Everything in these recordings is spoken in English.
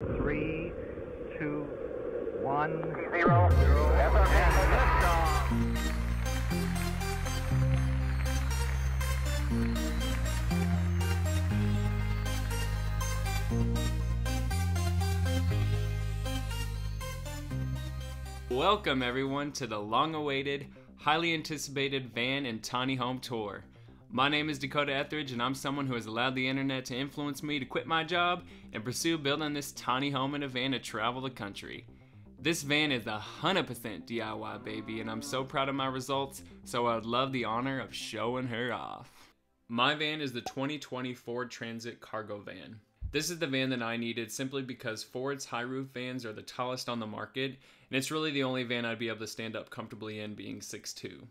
Three, two, one, Zero. and liftoff. Welcome everyone to the long-awaited, highly anticipated van and tiny home tour. My name is Dakota Etheridge and I'm someone who has allowed the internet to influence me to quit my job and pursue building this tiny home in a van to travel the country. This van is 100% DIY baby and I'm so proud of my results, so I would love the honor of showing her off. My van is the 2020 Ford Transit cargo van. This is the van that I needed simply because Ford's high roof vans are the tallest on the market, and it's really the only van I'd be able to stand up comfortably in, being 6'2".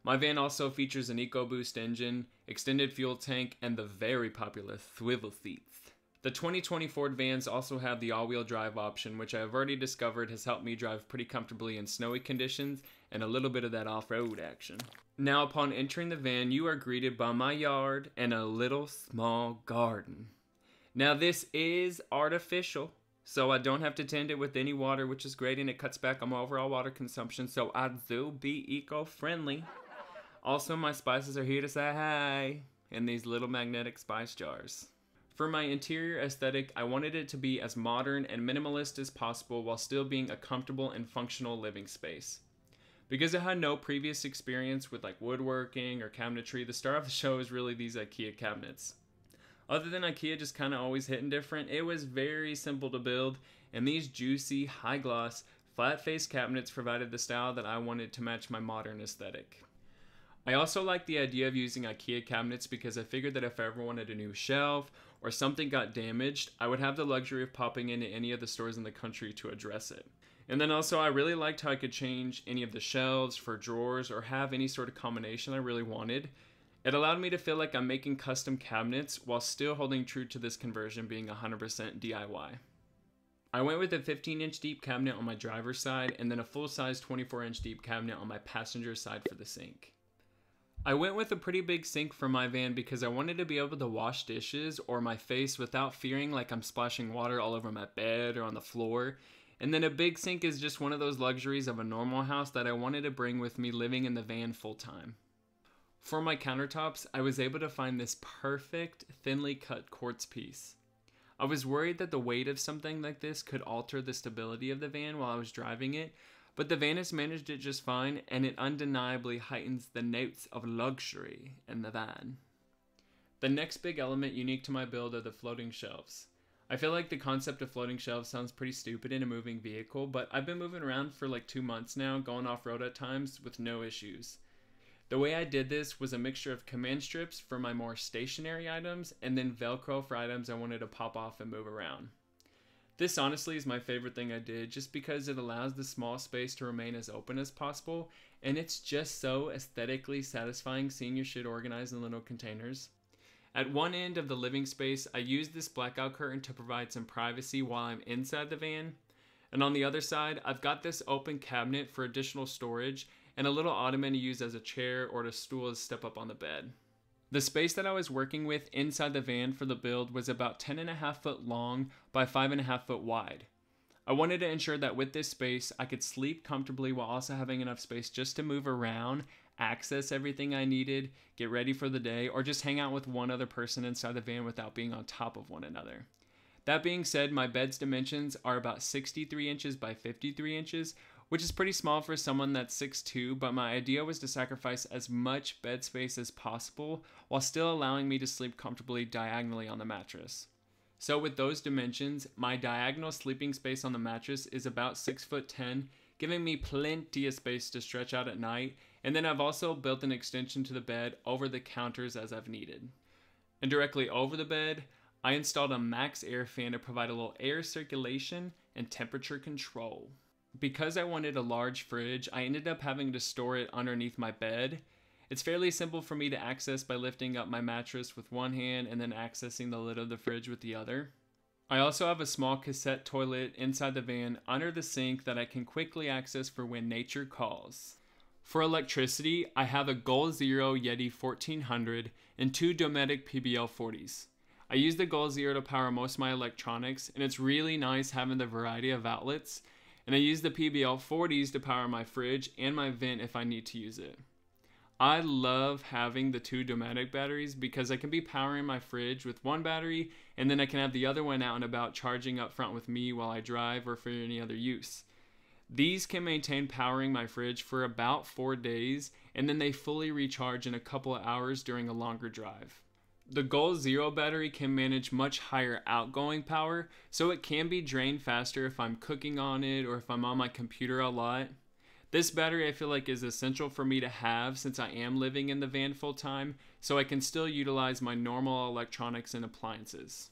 My van also features an EcoBoost engine, extended fuel tank, and the very popular swivel seats. The 2020 Ford vans also have the all-wheel drive option, which I have already discovered has helped me drive pretty comfortably in snowy conditions and a little bit of that off-road action. Now upon entering the van, you are greeted by my yard and a little small garden. Now this is artificial, so I don't have to tend it with any water, which is great, and it cuts back on my overall water consumption, so I do be eco-friendly. Also, my spices are here to say hi in these little magnetic spice jars. For my interior aesthetic, I wanted it to be as modern and minimalist as possible while still being a comfortable and functional living space. Because I had no previous experience with like woodworking or cabinetry, the star of the show is really these IKEA cabinets. Other than IKEA just kind of always hitting different, it was very simple to build, and these juicy, high-gloss, flat-face cabinets provided the style that I wanted to match my modern aesthetic. I also like the idea of using IKEA cabinets because I figured that if I ever wanted a new shelf or something got damaged, I would have the luxury of popping into any of the stores in the country to address it. And then also I really liked how I could change any of the shelves for drawers or have any sort of combination I really wanted. It allowed me to feel like I'm making custom cabinets while still holding true to this conversion being 100% DIY. I went with a 15-inch deep cabinet on my driver's side and then a full-size 24-inch deep cabinet on my passenger side for the sink. I went with a pretty big sink for my van because I wanted to be able to wash dishes or my face without fearing like I'm splashing water all over my bed or on the floor. And then a big sink is just one of those luxuries of a normal house that I wanted to bring with me living in the van full time. For my countertops, I was able to find this perfect, thinly cut quartz piece. I was worried that the weight of something like this could alter the stability of the van while I was driving it, but the van has managed it just fine, and it undeniably heightens the notes of luxury in the van. The next big element unique to my build are the floating shelves. I feel like the concept of floating shelves sounds pretty stupid in a moving vehicle, but I've been moving around for like 2 months now, going off-road at times with no issues. The way I did this was a mixture of command strips for my more stationary items and then Velcro for items I wanted to pop off and move around. This honestly is my favorite thing I did just because it allows the small space to remain as open as possible, and it's just so aesthetically satisfying seeing your shit organized in little containers. At one end of the living space, I used this blackout curtain to provide some privacy while I'm inside the van, and on the other side, I've got this open cabinet for additional storage and a little ottoman to use as a chair or a stool to step up on the bed. The space that I was working with inside the van for the build was about 10.5 foot long by 5.5 foot wide. I wanted to ensure that with this space, I could sleep comfortably while also having enough space just to move around, access everything I needed, get ready for the day, or just hang out with one other person inside the van without being on top of one another. That being said, my bed's dimensions are about 63 inches by 53 inches, which is pretty small for someone that's 6'2", but my idea was to sacrifice as much bed space as possible while still allowing me to sleep comfortably diagonally on the mattress. So with those dimensions, my diagonal sleeping space on the mattress is about 6'10", giving me plenty of space to stretch out at night, and then I've also built an extension to the bed over the counters as I've needed. And directly over the bed, I installed a max air fan to provide a little air circulation and temperature control. Because I wanted a large fridge, I ended up having to store it underneath my bed. It's fairly simple for me to access by lifting up my mattress with one hand and then accessing the lid of the fridge with the other. I also have a small cassette toilet inside the van under the sink that I can quickly access for when nature calls. For electricity, I have a Goal Zero Yeti 1400 and two Dometic PBL 40s. I use the Goal Zero to power most of my electronics, and it's really nice having the variety of outlets. And I use the PBL40s to power my fridge and my vent if I need to use it. I love having the two Dometic batteries because I can be powering my fridge with one battery, and then I can have the other one out and about charging up front with me while I drive or for any other use. These can maintain powering my fridge for about 4 days, and then they fully recharge in a couple of hours during a longer drive. The Goal Zero battery can manage much higher outgoing power, so it can be drained faster if I'm cooking on it or if I'm on my computer a lot. This battery I feel like is essential for me to have since I am living in the van full time, so I can still utilize my normal electronics and appliances.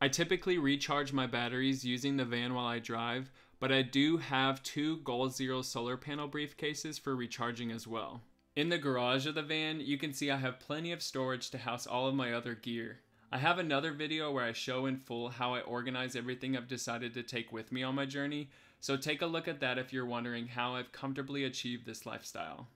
I typically recharge my batteries using the van while I drive, but I do have 2 Goal Zero solar panel briefcases for recharging as well. In the garage of the van, you can see I have plenty of storage to house all of my other gear. I have another video where I show in full how I organize everything I've decided to take with me on my journey, so take a look at that if you're wondering how I've comfortably achieved this lifestyle.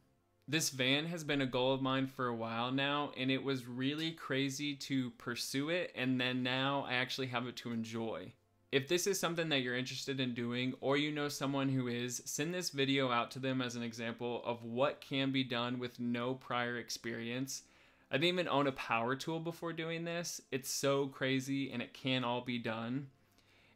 This van has been a goal of mine for a while now, and it was really crazy to pursue it, and then now I actually have it to enjoy. If this is something that you're interested in doing, or you know someone who is, send this video out to them as an example of what can be done with no prior experience. I didn't even own a power tool before doing this. It's so crazy and it can all be done.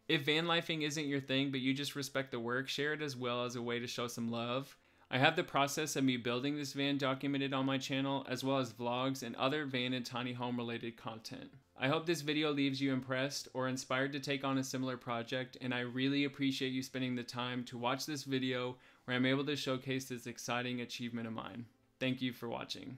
If van lifing isn't your thing, but you just respect the work, share it as well as a way to show some love. I have the process of me building this van documented on my channel, as well as vlogs and other van and tiny home related content. I hope this video leaves you impressed or inspired to take on a similar project, and I really appreciate you spending the time to watch this video where I'm able to showcase this exciting achievement of mine. Thank you for watching.